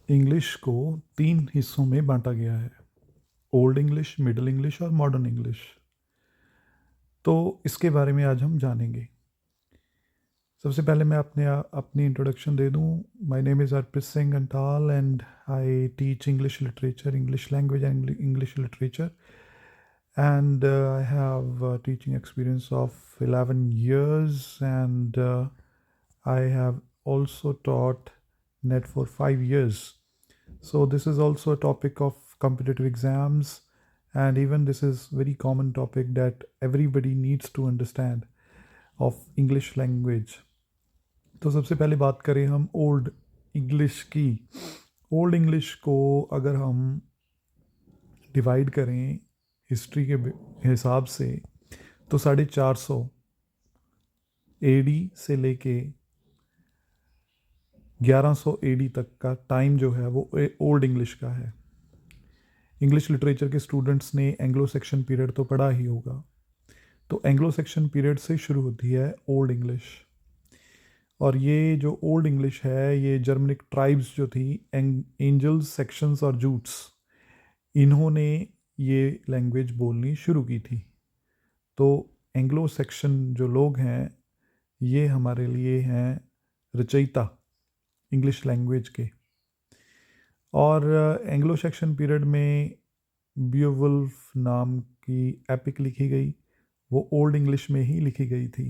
English को 3 हिस्सों में बांटा गया है, ओल्ड इंग्लिश, मिडल इंग्लिश और मॉडर्न इंग्लिश। तो इसके बारे में आज हम जानेंगे। सबसे पहले मैं अपनी इंट्रोडक्शन दे दूं। My name is Arpit Singh Antal and I teach English literature, English language and English literature, and I have teaching experience of 11 years, and I have also taught net for 5 years. So this is also a topic of competitive exams, and even this is very common topic that everybody needs to understand of English language. तो सबसे पहले बात करें हम old English की। Old English को अगर हम डिवाइड करें हिस्ट्री के हिसाब से तो 450 एडी से लेके 1100 एडी तक का टाइम जो है वो ओल्ड इंग्लिश का है। इंग्लिश लिटरेचर के स्टूडेंट्स ने एंग्लो सेक्शन पीरियड तो पढ़ा ही होगा। तो एंग्लो सेक्शन पीरियड से शुरू होती है ओल्ड इंग्लिश। और ये जो ओल्ड इंग्लिश है ये जर्मनिक ट्राइब्स जो थी, एंजल्स, सेक्शंस और जूट्स, इन्होंने ये लैंग्वेज बोलनी शुरू की थी। तो एंग्लो सेक्शन जो लोग हैं ये हमारे लिए हैं रचयिता इंग्लिश लैंग्वेज के। और एंग्लो सेक्शन पीरियड में बियोवुल्फ नाम की एपिक लिखी गई, वो ओल्ड इंग्लिश में ही लिखी गई थी।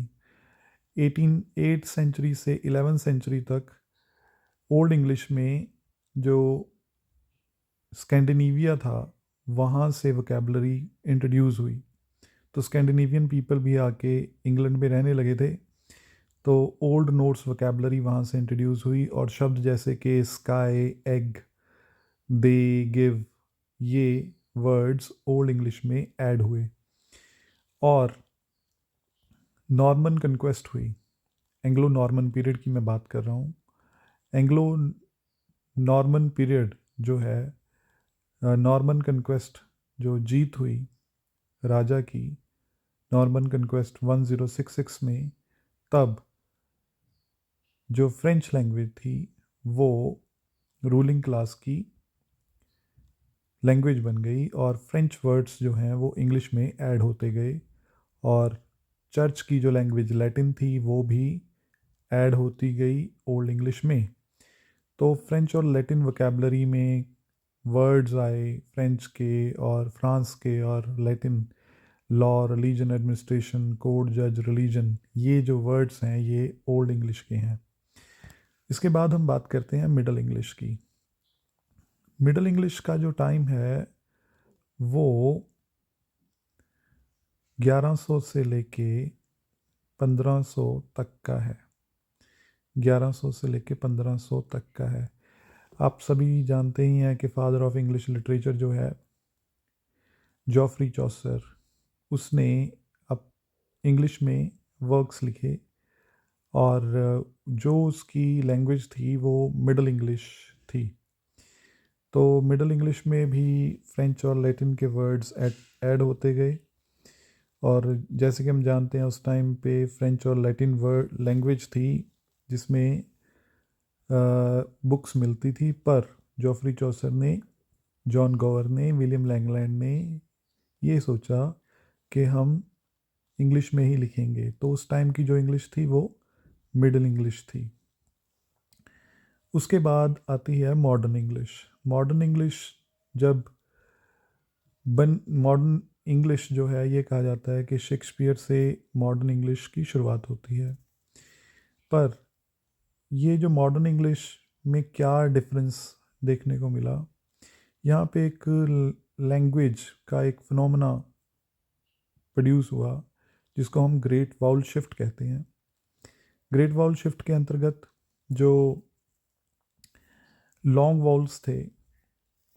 8th सेंचुरी से 11th सेंचुरी तक ओल्ड इंग्लिश में जो स्कैंडिनेविया था वहाँ से वोकेबलरी इंट्रोड्यूस हुई। तो स्कैंडिनेवियन पीपल भी आके इंग्लैंड में रहने लगे थे, तो ओल्ड नोट्स वोकेबलरी वहाँ से इंट्रोड्यूस हुई और शब्द जैसे कि स्काई, एग, दे, गिव, ये वर्ड्स ओल्ड इंग्लिश में ऐड हुए। और नॉर्मन कंक्वेस्ट हुई। एंग्लो नॉर्मन पीरियड की मैं बात कर रहा हूँ। एंग्लो नॉर्मन पीरियड जो है, नॉर्मन कंक्वेस्ट जो जीत हुई राजा की, नॉर्मन कंक्वेस्ट 1066 में, तब जो फ्रेंच लैंग्वेज थी वो रूलिंग क्लास की लैंग्वेज बन गई और फ्रेंच वर्ड्स जो हैं वो इंग्लिश में ऐड होते गए। और चर्च की जो लैंग्वेज लैटिन थी वो भी ऐड होती गई ओल्ड इंग्लिश में। तो फ्रेंच और लैटिन वोकेबलरी में वर्ड्स आए फ्रेंच के और फ्रांस के, और Latin law, religion, administration, court, जज, रिलीजन, ये जो वर्ड्स हैं ये ओल्ड इंग्लिश के हैं। इसके बाद हम बात करते हैं मिडल इंग्लिश की। मिडल इंग्लिश का जो टाइम है वो 1100 से लेके 1500 तक का है। 1100 से लेके 1500 तक का है। आप सभी जानते ही हैं कि फादर ऑफ इंग्लिश लिटरेचर जो है जॉफ्री चॉसर, उसने अब इंग्लिश में वर्क्स लिखे और जो उसकी लैंग्वेज थी वो मिडल इंग्लिश थी। तो मिडल इंग्लिश में भी फ्रेंच और लैटिन के वर्ड्स ऐड होते गए। और जैसे कि हम जानते हैं उस टाइम पे फ्रेंच और लैटिन वर्ड लैंग्वेज थी जिसमें बुक्स मिलती थी, पर जॉफ्री चौसर ने, जॉन गोवर ने, विलियम लैंगलैंड ने ये सोचा कि हम इंग्लिश में ही लिखेंगे। तो उस टाइम की जो इंग्लिश थी वो मिडल इंग्लिश थी। उसके बाद आती है मॉडर्न इंग्लिश। मॉडर्न इंग्लिश जब मॉडर्न इंग्लिश जो है ये कहा जाता है कि शेक्सपियर से मॉडर्न इंग्लिश की शुरुआत होती है। पर ये जो मॉडर्न इंग्लिश में क्या डिफरेंस देखने को मिला, यहाँ पे एक लैंग्वेज का एक फिनोमेना प्रोड्यूस हुआ जिसको हम ग्रेट वाउल शिफ्ट कहते हैं। ग्रेट वाउल शिफ्ट के अंतर्गत जो लॉन्ग वाउल्स थे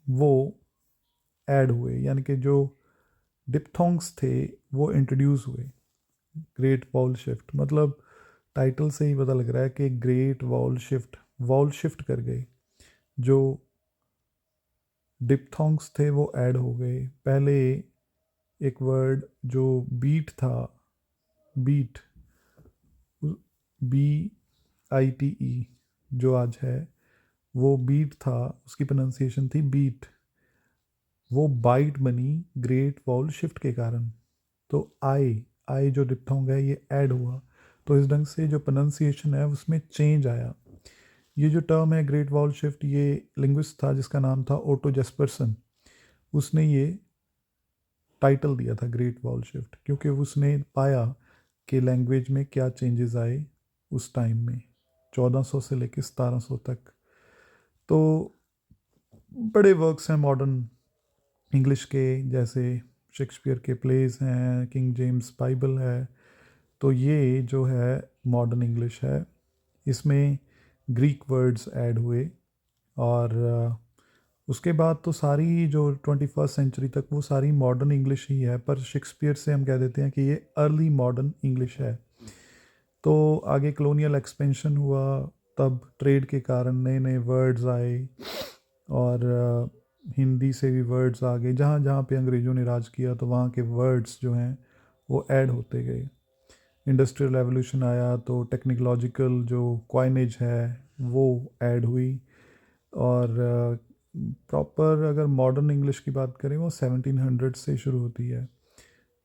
वो ऐड हुए, यानी कि जो डिप्थोंग्स थे वो इंट्रोड्यूस हुए। ग्रेट वाउल शिफ्ट मतलब टाइटल से ही पता लग रहा है कि ग्रेट वाउल शिफ्ट कर गए। जो डिप्थोंग्स थे वो ऐड हो गए। पहले एक वर्ड जो बीट था, बीट, BITE, जो आज है वो बीट था, उसकी प्रोनाउंसिएशन थी बीट, वो बाइट बनी ग्रेट वॉल शिफ्ट के कारण। तो आई आई जो डिप्थोंग है ये ऐड हुआ, तो इस ढंग से जो प्रोनाउंसिएशन है उसमें चेंज आया। ये जो टर्म है ग्रेट वॉल शिफ्ट, ये लिंग्विस्ट था जिसका नाम था ओटो जेस्पर्सन, उसने ये टाइटल दिया था ग्रेट वॉल शिफ्ट, क्योंकि उसने पाया कि लैंग्वेज में क्या चेंजेस आए उस टाइम में, 1400 से लेकर 1700 तक। तो बड़े वर्क्स हैं मॉडर्न इंग्लिश के, जैसे शेक्सपियर के प्लेस हैं, किंग जेम्स बाइबल है। तो ये जो है मॉडर्न इंग्लिश है, इसमें ग्रीक वर्ड्स ऐड हुए। और उसके बाद तो सारी जो 21st सेंचुरी तक वो सारी मॉडर्न इंग्लिश ही है, पर शेक्सपियर से हम कह देते हैं कि ये अर्ली मॉडर्न इंग्लिश है। तो आगे कलोनियल एक्सपेंशन हुआ, तब ट्रेड के कारण नए नए वर्ड्स आए, और हिंदी से भी वर्ड्स आ गए। जहाँ जहाँ पे अंग्रेज़ों ने राज किया तो वहाँ के वर्ड्स जो हैं वो ऐड होते गए। इंडस्ट्रियल रेवोल्यूशन आया तो टेक्नोलॉजिकल जो क्वाइनेज है वो ऐड हुई। और प्रॉपर अगर मॉडर्न इंग्लिश की बात करें वो 1700 से शुरू होती है।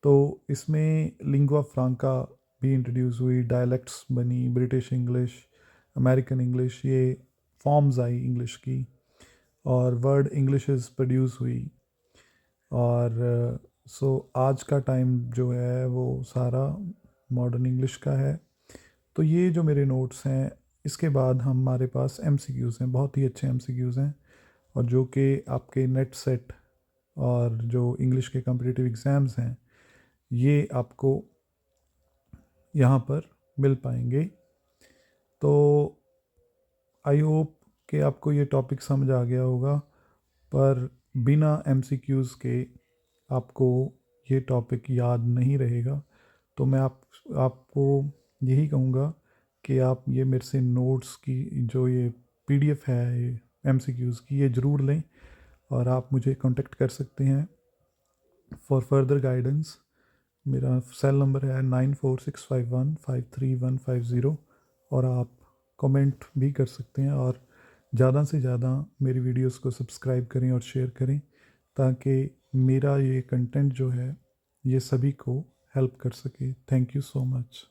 तो इसमें लिंगुआ फ्रांका भी इंट्रोड्यूस हुई, डायलेक्ट्स बनी, ब्रिटिश इंग्लिश, अमेरिकन इंग्लिश, ये फॉर्म्स आई इंग्लिश की, और वर्ड इंग्लिशेस प्रोड्यूस हुई। और सो आज का टाइम जो है वो सारा मॉडर्न इंग्लिश का है। तो ये जो मेरे नोट्स हैं, इसके बाद हमारे पास एमसीक्यूज़ हैं, बहुत ही अच्छे एमसीक्यूज़ हैं, और जो कि आपके नेट सेट और जो इंग्लिश के कम्पिटिटिव एग्ज़ाम्स हैं ये आपको यहाँ पर मिल पाएंगे। तो आई होप कि आपको ये टॉपिक समझ आ गया होगा, पर बिना एमसीक्यूज़ के आपको ये टॉपिक याद नहीं रहेगा। तो मैं आपको यही कहूँगा कि आप ये मेरे से नोट्स की जो ये पीडीएफ है ये एमसीक्यूज़ की, ये ज़रूर लें, और आप मुझे कांटेक्ट कर सकते हैं फॉर फर्दर गाइडेंस। मेरा सेल नंबर है 9465153150, और आप कमेंट भी कर सकते हैं। और ज़्यादा से ज़्यादा मेरी वीडियोस को सब्सक्राइब करें और शेयर करें, ताकि मेरा ये कंटेंट जो है ये सभी को हेल्प कर सके। Thank you so much.